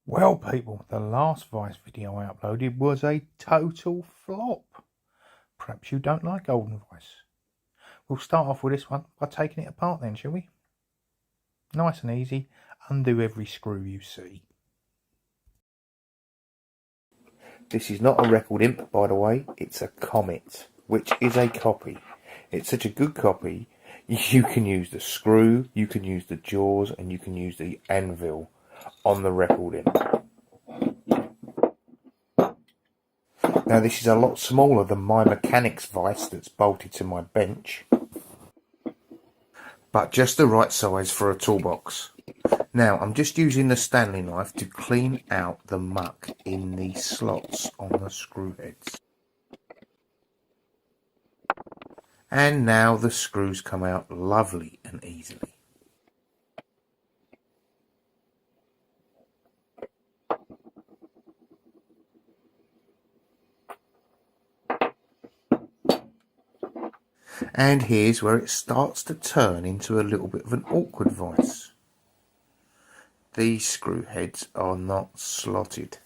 Well, people, the last Vice video I uploaded was a total flop. Perhaps you don't like Golden Vice. We'll start off with this one by taking it apart then, shall we? Nice and easy. Undo every screw you see. This is not a record imp, by the way. It's a Comet, which is a copy. It's such a good copy, you can use the screw, you can use the jaws, and you can use the anvil on the record imp. Now this is a lot smaller than my mechanics vise that's bolted to my bench, but just the right size for a toolbox. Now I'm just using the Stanley knife to clean out the muck in the slots on the screw heads. And now the screws come out lovely and easily. And here's where it starts to turn into a little bit of an awkward vise. These screw heads are not slotted.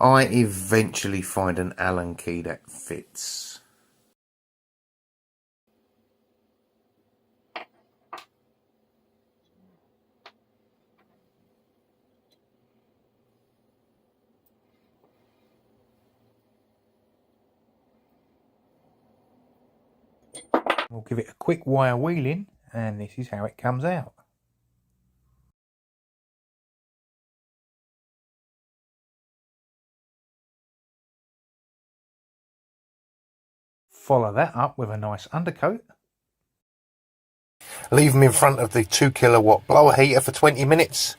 I eventually find an Allen key that fits. We'll give it a quick wire wheeling, and this is how it comes out. Follow that up with a nice undercoat. Leave them in front of the 2 kilowatt blower heater for 20 minutes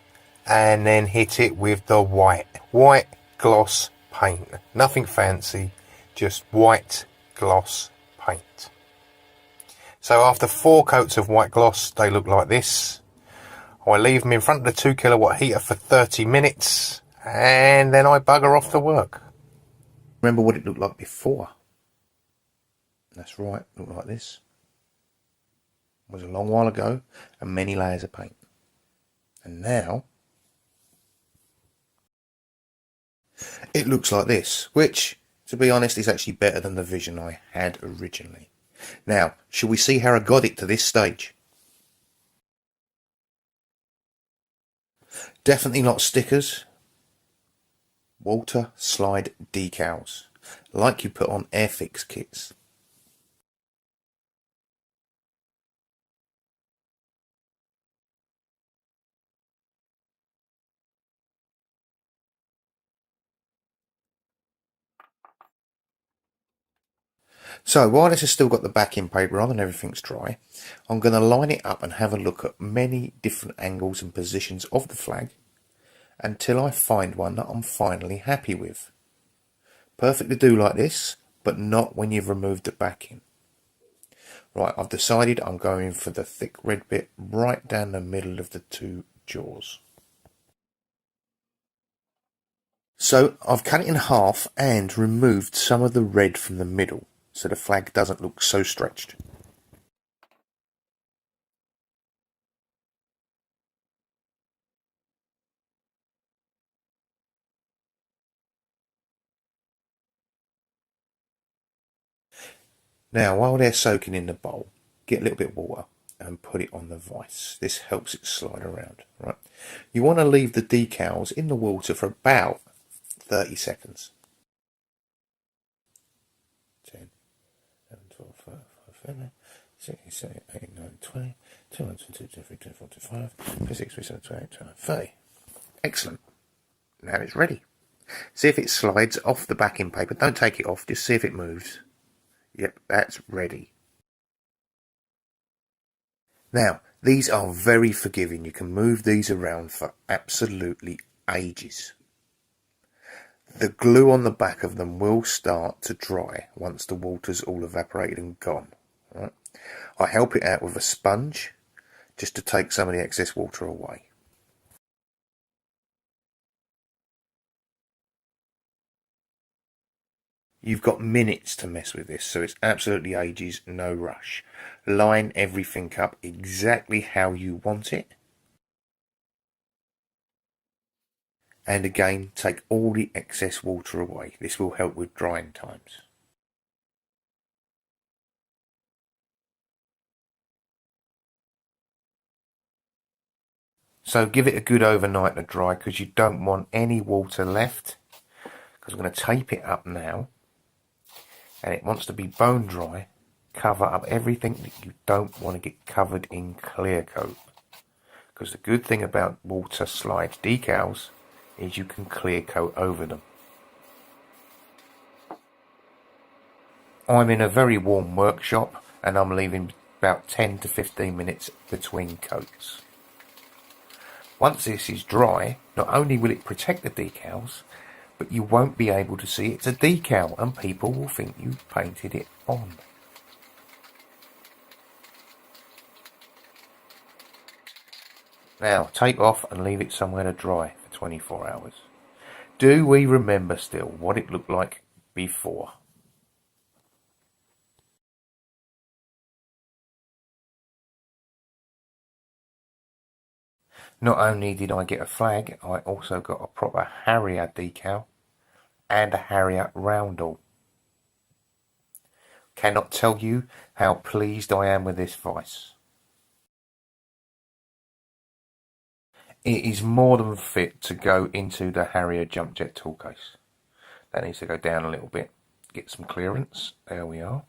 and then hit it with the white gloss paint. Nothing fancy, just white gloss paint. So after 4 coats of white gloss, they look like this. I leave them in front of the 2 kilowatt heater for 30 minutes and then I bugger off to work. Remember what it looked like before? That's right, looked like this. It was a long while ago and many layers of paint. And now it looks like this, which, to be honest, is actually better than the vision I had originally. Now, shall we see how I got it to this stage? Definitely not stickers. Water slide decals, like you put on Airfix kits. So while this has still got the backing paper on and everything's dry, I'm going to line it up and have a look at many different angles and positions of the flag until I find one that I'm finally happy with. Perfect to do like this, but not when you've removed the backing. Right, I've decided I'm going for the thick red bit right down the middle of the 2 jaws. So I've cut it in half and removed some of the red from the middle so the flag doesn't look so stretched. Now while they're soaking in the bowl, get a little bit of water and put it on the vise. This helps it slide around. Right. You want to leave the decals in the water for about 30 seconds. 10, 11, 12, 13, 14, 16, 17, 18, 19, 20, 21, 22, 23, 24, 25, 26, 27, 28, 29, 30. Excellent. Now it's ready. See if it slides off the backing paper. Don't take it off, just see if it moves. Yep, that's ready. Now, these are very forgiving. You can move these around for absolutely ages. The glue on the back of them will start to dry once the water's all evaporated and gone. Right? I help it out with a sponge just to take some of the excess water away. You've got minutes to mess with this, so it's absolutely ages, no rush. Line everything up exactly how you want it. And again, take all the excess water away. This will help with drying times. So give it a good overnight to dry, because you don't want any water left. Because I'm going to tape it up now, and it wants to be bone dry. Cover up everything that you don't want to get covered in clear coat. Because the good thing about water slide decals is you can clear coat over them. I'm in a very warm workshop, and I'm leaving about 10 to 15 minutes between coats. Once this is dry, not only will it protect the decals, but you won't be able to see it's a decal, and people will think you painted it on. Now take off and leave it somewhere to dry for 24 hours. Do we remember still what it looked like before? Not only did I get a flag, I also got a proper Harrier decal and a Harrier roundel. Cannot tell you how pleased I am with this vise. It is more than fit to go into the Harrier jump jet tool case. That needs to go down a little bit, get some clearance. There we are.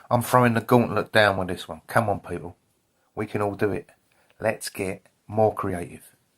I'm throwing the gauntlet down with this one. Come on, people. We can all do it. Let's get more creative.